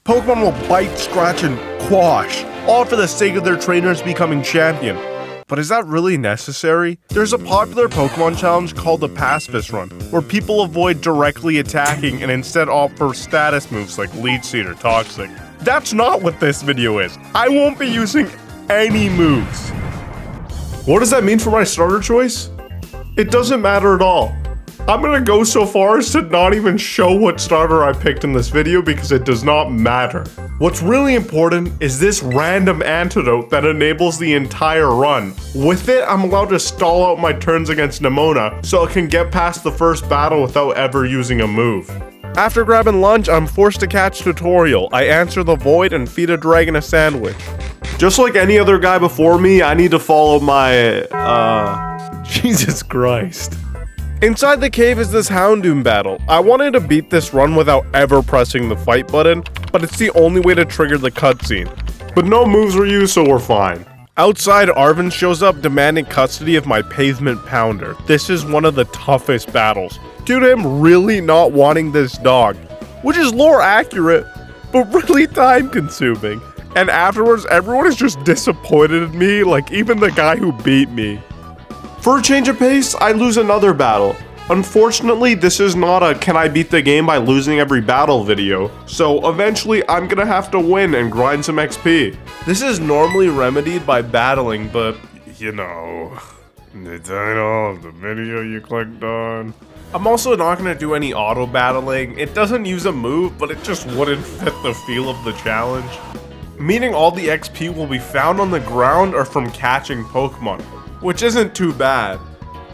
Pokemon will bite, scratch, and quash, all for the sake of their trainers becoming champion. But is that really necessary? There's a popular Pokemon challenge called the Pacifist Run, where people avoid directly attacking and instead opt for status moves like Leech Seed or Toxic. That's not what this video is. I won't be using any moves. What does that mean for my starter choice? It doesn't matter at all. I'm gonna go so far as to not even show what starter I picked in this video because it does not matter. What's really important is this random antidote that enables the entire run. With it, I'm allowed to stall out my turns against Nemona so I can get past the first battle without ever using a move. After grabbing lunch, I'm forced to catch tutorial. I answer the void and feed a dragon a sandwich. Just like any other guy before me, I need to follow my, Jesus Christ. Inside the cave is this Houndoom battle. I wanted to beat this run without ever pressing the fight button, but it's the only way to trigger the cutscene. But no moves were used, so we're fine. Outside, Arvin shows up demanding custody of my pavement pounder. This is one of the toughest battles, due to him really not wanting this dog, which is lore accurate, but really time consuming. And afterwards, everyone is just disappointed in me, like even the guy who beat me. For a change of pace, I lose another battle. Unfortunately, this is not a can I beat the game by losing every battle video, so eventually I'm gonna have to win and grind some XP. This is normally remedied by battling, but you know, the title of the video you clicked on. I'm also not gonna do any auto battling. It doesn't use a move, but it just wouldn't fit the feel of the challenge. Meaning all the XP will be found on the ground or from catching Pokemon, which isn't too bad.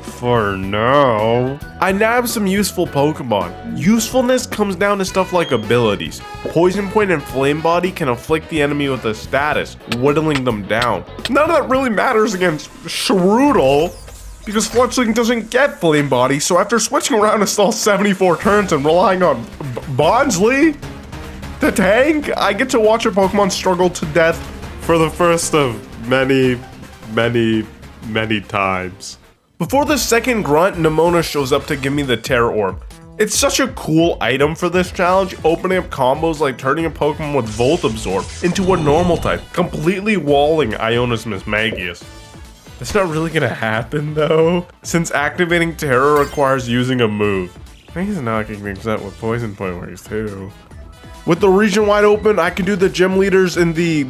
For now. I nabbed some useful Pokemon. Usefulness comes down to stuff like abilities. Poison Point and Flame Body can afflict the enemy with a status, whittling them down. None of that really matters against Shroodle, because Fletchling doesn't get Flame Body, so after switching around to stall 74 turns and relying on Bonsly, the tank, I get to watch a Pokemon struggle to death for the first of many times. Before the second grunt, Nemona shows up to give me the Terror Orb. It's such a cool item for this challenge, opening up combos like turning a Pokemon with Volt Absorb into a normal type, completely walling Ionis Mismagius. That's not really gonna happen though, since activating Terror requires using a move. I think he's knocking things out with Poison Point ways too. With the region wide open, I can do the gym leaders in the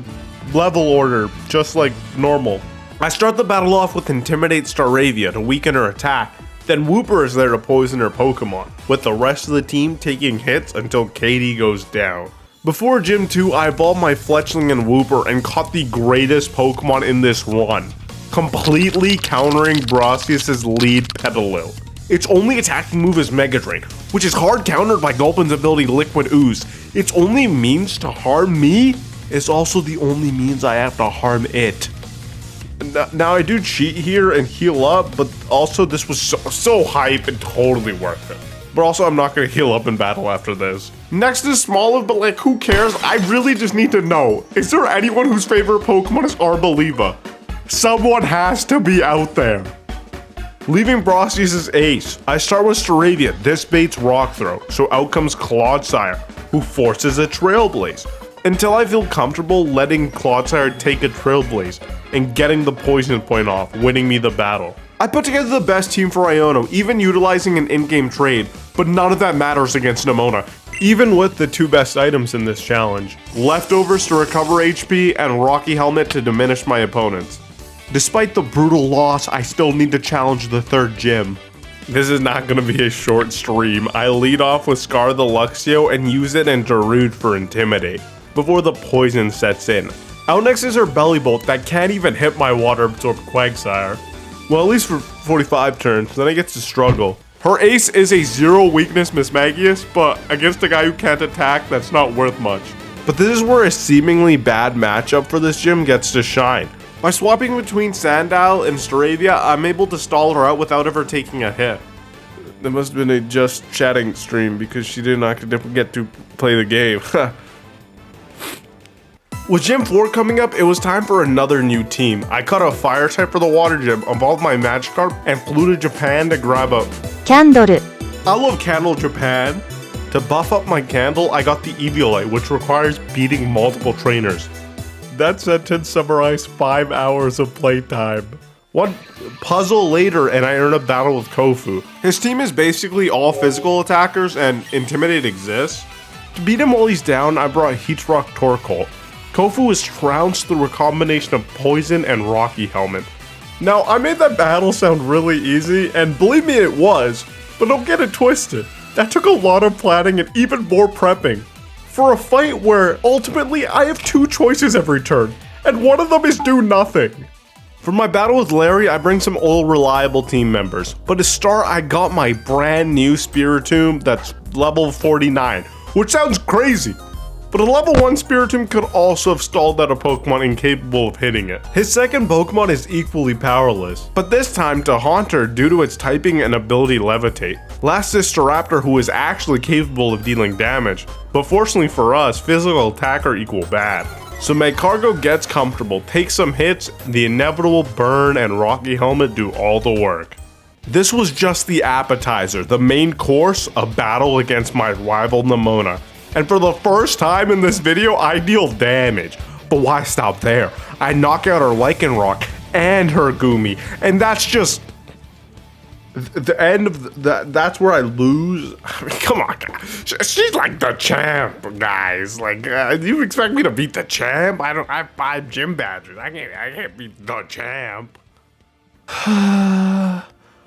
level order, just like normal. I start the battle off with Intimidate Staravia to weaken her attack, then Wooper is there to poison her Pokemon, with the rest of the team taking hits until Katie goes down. Before Gym 2, I evolved my Fletchling and Wooper and caught the greatest Pokemon in this run, completely countering Brasius' lead Petalil. Its only attacking move is Mega Drain, which is hard countered by Gulpin's ability Liquid Ooze. Its only means to harm me is also the only means I have to harm it. Now I do cheat here and heal up, but also this was so hype and totally worth it. But also I'm not going to heal up in battle after this. Next is Smoliv, but like who cares? I really just need to know, is there anyone whose favorite Pokemon is Arboliva? Someone has to be out there. Leaving Brasius' ace, I start with Staravia. This baits Rock Throw, so out comes Clodsire, who forces a Trailblaze. Until I feel comfortable letting Clodsire take a Trailblaze and getting the Poison Point off, winning me the battle. I put together the best team for Iono, even utilizing an in-game trade, but none of that matters against Nemona, even with the two best items in this challenge. Leftovers to recover HP and Rocky Helmet to diminish my opponents. Despite the brutal loss, I still need to challenge the third gym. This is not going to be a short stream. I lead off with Scar the Luxio and use it in Darude for Intimidate, before the poison sets in. Out next is her Bellybolt that can't even hit my water absorbed Quagsire. Well, at least for 45 turns, then I get to struggle. Her ace is a 0 weakness Mismagius, but against a guy who can't attack, that's not worth much. But this is where a seemingly bad matchup for this gym gets to shine. By swapping between Sandile and Staravia, I'm able to stall her out without ever taking a hit. That must have been a just chatting stream because she did not get to play the game. With Gym 4 coming up, it was time for another new team. I caught a fire type for the water gym, evolved my Magikarp, and flew to Japan to grab a Candle. I love Candle Japan. To buff up my candle, I got the Eviolite, which requires beating multiple trainers. That sentence summarized 5 hours of playtime. One puzzle later and I earn a battle with Kofu. His team is basically all physical attackers and Intimidate exists. To beat him while he's down, I brought Heatrock Torkoal. Kofu is trounced through a combination of Poison and Rocky Helmet. Now, I made that battle sound really easy, and believe me it was, but don't get it twisted. That took a lot of planning and even more prepping. For a fight where, ultimately, I have 2 choices every turn, and one of them is do nothing. For my battle with Larry, I bring some old reliable team members, but to start, I got my brand new Spiritomb that's level 49, which sounds crazy. But a level 1 Spiritomb could also have stalled out a Pokemon incapable of hitting it. His second Pokemon is equally powerless, but this time to Haunter due to its typing and ability Levitate. Last is Staraptor, who is actually capable of dealing damage, but fortunately for us, physical attacker equal bad. So Magcargo gets comfortable, takes some hits, the inevitable Burn and Rocky Helmet do all the work. This was just the appetizer, the main course, a battle against my rival Nemona. And for the first time in this video, I deal damage. But why stop there? I knock out her Lycanroc and her Gumi, and that's just the end of that's where I lose. I mean, come on, she's like the champ, guys. Like, you expect me to beat the champ? I have 5 gym badges. I can't beat the champ.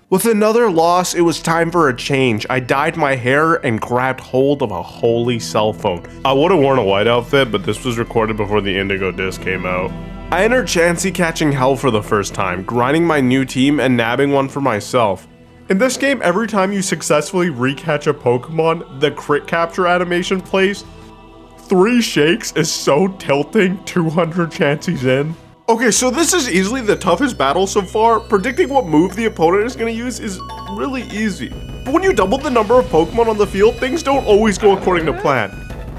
With another loss, it was time for a change. I dyed my hair and grabbed hold of a holy cell phone. I would have worn a white outfit, but this was recorded before the Indigo disc came out. I entered Chansey catching hell for the first time, grinding my new team and nabbing one for myself. In this game, every time you successfully recatch a Pokemon, the crit capture animation plays. 3 shakes is so tilting 200 Chanseys in. Okay, so this is easily the toughest battle so far. Predicting what move the opponent is going to use is really easy. But when you double the number of Pokemon on the field, things don't always go according to plan.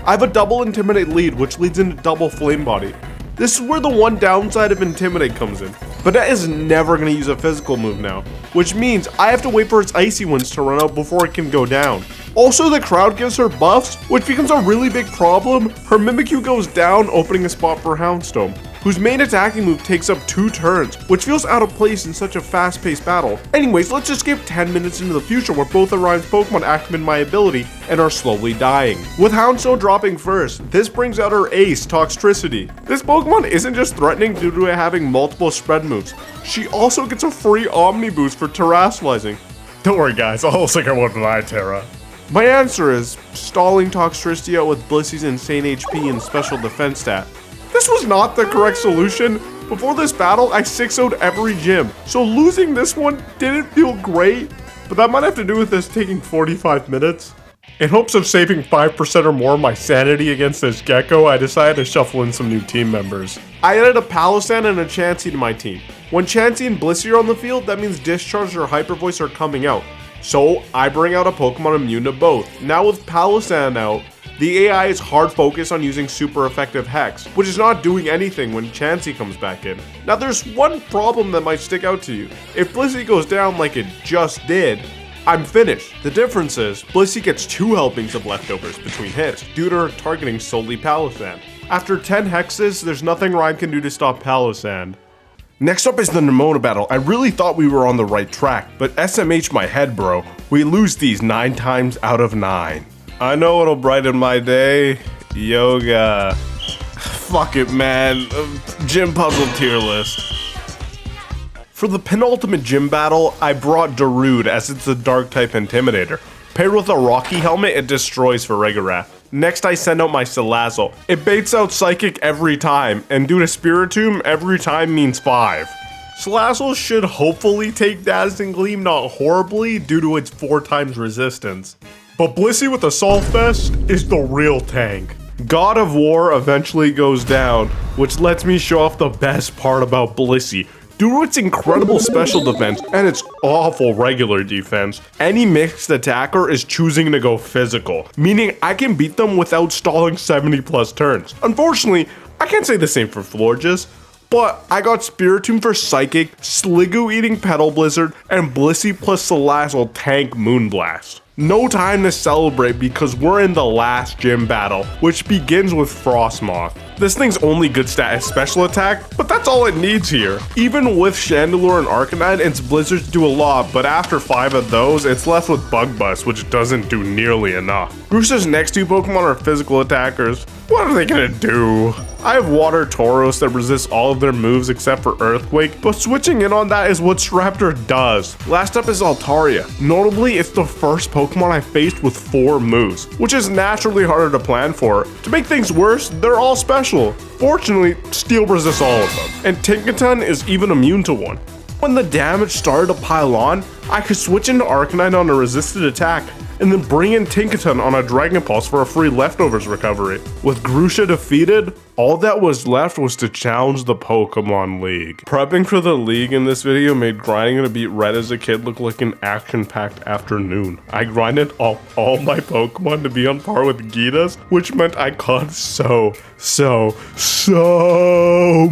I have a double Intimidate lead, which leads into double Flame Body. This is where the one downside of Intimidate comes in. Banette is never going to use a physical move now, which means I have to wait for its Icy Winds to run out before it can go down. Also, the crowd gives her buffs, which becomes a really big problem. Her Mimikyu goes down, opening a spot for Houndstone, whose main attacking move takes up 2 turns, which feels out of place in such a fast-paced battle. Anyways, let's just skip 10 minutes into the future where both Orion's Pokemon activate my ability and are slowly dying. With Houndstone dropping first, this brings out her ace, Toxtricity. This Pokemon isn't just threatening due to it having multiple spread moves. She also gets a free Omni Boost for Terastallizing. Don't worry guys, I'll also get one with my Terra. My answer is stalling Toxtricity out with Blissey's insane HP and special defense stat. This was not the correct solution. Before this battle, I 6-0'd every gym, so losing this one didn't feel great, but that might have to do with this taking 45 minutes. In hopes of saving 5% or more of my sanity against this Gecko, I decided to shuffle in some new team members. I added a Palossand and a Chansey to my team. When Chansey and Blissey are on the field, that means Discharge or Hyper Voice are coming out. So I bring out a Pokemon immune to both. Now with Palossand out, the AI is hard focused on using super effective Hex, which is not doing anything when Chansey comes back in. Now there's one problem that might stick out to you. If Blissey goes down like it just did, I'm finished. The difference is, Blissey gets 2 helpings of leftovers between hits, due to her targeting solely Palossand. After 10 hexes, there's nothing Ryan can do to stop Palossand. Next up is the Nemona battle. I really thought we were on the right track, but SMH my head bro. We lose these 9 times out of 9. I know what'll brighten my day. Yoga. Fuck it, man. Gym puzzle tier list. For the penultimate gym battle, I brought Darude as it's a dark type intimidator. Paired with a Rocky Helmet, it destroys for Farigiraf. Next, I send out my Salazzle. It baits out Psychic every time, and due to Spiritomb, every time means 5. Salazzle should hopefully take Dazzling Gleam, not horribly, due to its 4 times resistance. But Blissey with Assault Vest is the real tank. God of War eventually goes down, which lets me show off the best part about Blissey. Due to its incredible special defense and its awful regular defense, any mixed attacker is choosing to go physical, meaning I can beat them without stalling 70 plus turns. Unfortunately, I can't say the same for Florges, but I got Spiritomb for Psychic, Sliggoo eating Petal Blizzard, and Blissey plus Salazzle tank Moonblast. No time to celebrate because we're in the last gym battle, which begins with Frostmoth. This thing's only good stat is special attack, but that's all it needs here. Even with Chandelure and Arcanine, its blizzards do a lot, but after 5 of those, it's left with Bug Bust, which doesn't do nearly enough. Groossa's next 2 Pokemon are physical attackers. What are they gonna do? I have Water Tauros that resists all of their moves except for Earthquake, but switching in on that is what Staraptor does. Last up is Altaria. Notably, it's the first Pokemon I faced with 4 moves, which is naturally harder to plan for. To make things worse, they're all special. Fortunately, Steel resists all of them, and Tinkaton is even immune to one. When the damage started to pile on, I could switch into Arcanine on a resisted attack, and then bring in Tinkaton on a Dragon Pulse for a free leftovers recovery. With Grusha defeated, all that was left was to challenge the Pokemon League. Prepping for the league in this video made grinding to beat Red as a kid look like an action-packed afternoon. I grinded all my Pokemon to be on par with Gita's, which meant I caught so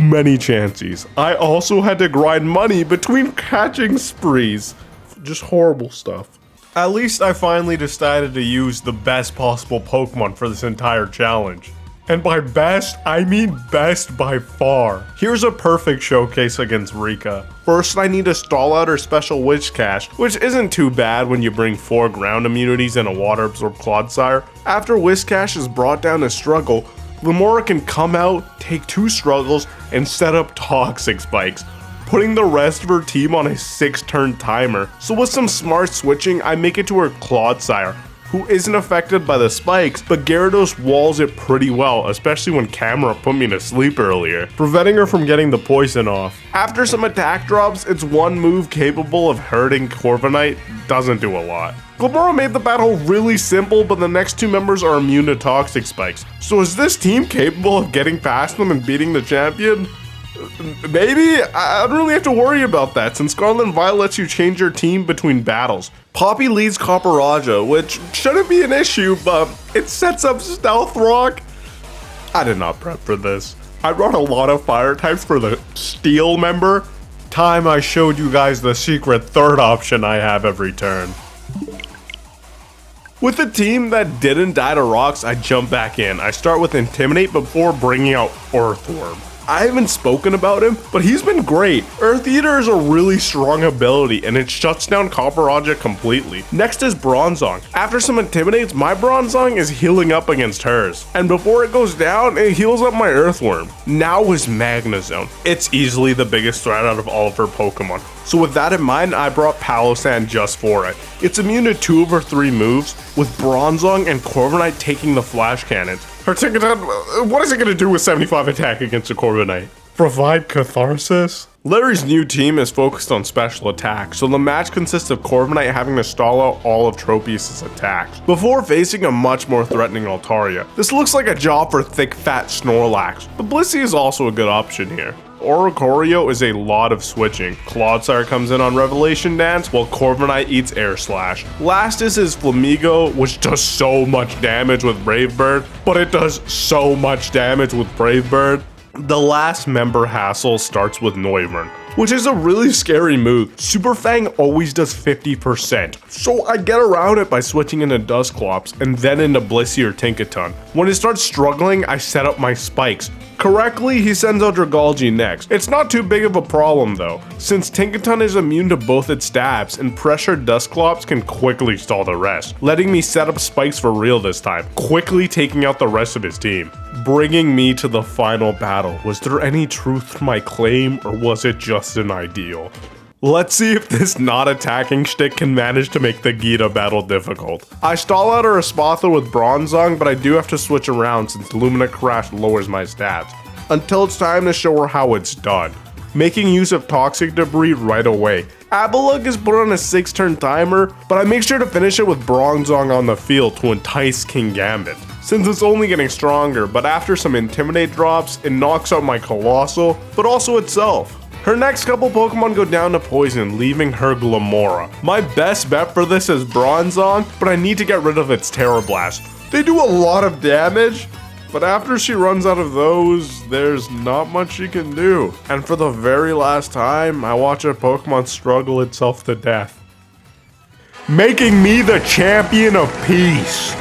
many Chanseys. I also had to grind money between catching sprees. Just horrible stuff. At least I finally decided to use the best possible Pokemon for this entire challenge. And by best, I mean best by far. Here's a perfect showcase against Rika. First, I need to stall out her special Whiscash, which isn't too bad when you bring 4 ground immunities and a water absorbed Clodsire. After Whiscash is brought down to struggle, Glimmora can come out, take 2 struggles, and set up Toxic Spikes, putting the rest of her team on a 6-turn timer. So with some smart switching, I make it to her Clodsire, who isn't affected by the spikes, but Gyarados walls it pretty well, especially when Camera put me to sleep earlier, preventing her from getting the poison off. After some attack drops, it's one move capable of hurting Corviknight, doesn't do a lot. Glimmora made the battle really simple, but the next 2 members are immune to Toxic Spikes. So is this team capable of getting past them and beating the champion? Maybe? I don't really have to worry about that since Scarlet and Violet lets you change your team between battles. Poppy leads Copperajah, which shouldn't be an issue, but it sets up Stealth Rock. I did not prep for this. I brought a lot of fire types for the Steel member. Time I showed you guys the secret 3rd option I have every turn. With a team that didn't die to rocks, I jump back in. I start with Intimidate before bringing out Earthworm. I haven't spoken about him, but he's been great. Earth Eater is a really strong ability, and it shuts down Copperajah completely. Next is Bronzong. After some Intimidates, my Bronzong is healing up against hers. And before it goes down, it heals up my Earthworm. Now is Magnezone. It's easily the biggest threat out of all of her Pokemon. So with that in mind, I brought Palossand just for it. It's immune to 2 of her 3 moves, with Bronzong and Corviknight taking the Flash Cannons. Her Tinkaton, what is it going to do with 75 attack against a Corviknight? Provide catharsis? Larry's new team is focused on special attack, so the match consists of Corviknight having to stall out all of Tropius' attacks before facing a much more threatening Altaria. This looks like a job for thick fat Snorlax, but Blissey is also a good option here. Oricorio is a lot of switching. Clodsire comes in on Revelation Dance, while Corviknight eats Air Slash. Last is his Flamigo, which does so much damage with Brave Bird, but it does so much damage with Brave Bird. The last member hassle starts with Noivern, which is a really scary move. Super Fang always does 50%, so I get around it by switching into Dusclops and then into Blissey or Tinkaton. When it starts struggling, I set up my spikes. Correctly, he sends out Dragalge next. It's not too big of a problem though, since Tinkaton is immune to both its stabs and pressured Dusclops can quickly stall the rest, letting me set up spikes for real this time, quickly taking out the rest of his team. Bringing me to the final battle. Was there any truth to my claim, or was it just an ideal? Let's see if this not attacking shtick can manage to make the Gita battle difficult. I stall out a Raspatha with Bronzong, but I do have to switch around since Lumina Crash lowers my stats, until it's time to show her how it's done, making use of Toxic Debris right away. Abalug is put on a 6-turn timer, but I make sure to finish it with Bronzong on the field to entice King Gambit, since it's only getting stronger, but after some Intimidate drops, it knocks out my Colossal, but also itself. Her next couple Pokemon go down to Poison, leaving her Glimmora. My best bet for this is Bronzong, but I need to get rid of its Terra Blast. They do a lot of damage, but after she runs out of those, there's not much she can do. And for the very last time, I watch a Pokemon struggle itself to death. making me the champion of peace.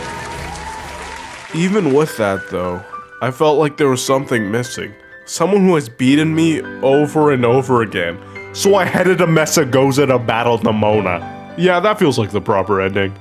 Even with that though, I felt like there was something missing. Someone who has beaten me over and over again. So I headed to Messagoza to battle Nemona. Yeah, that feels like the proper ending.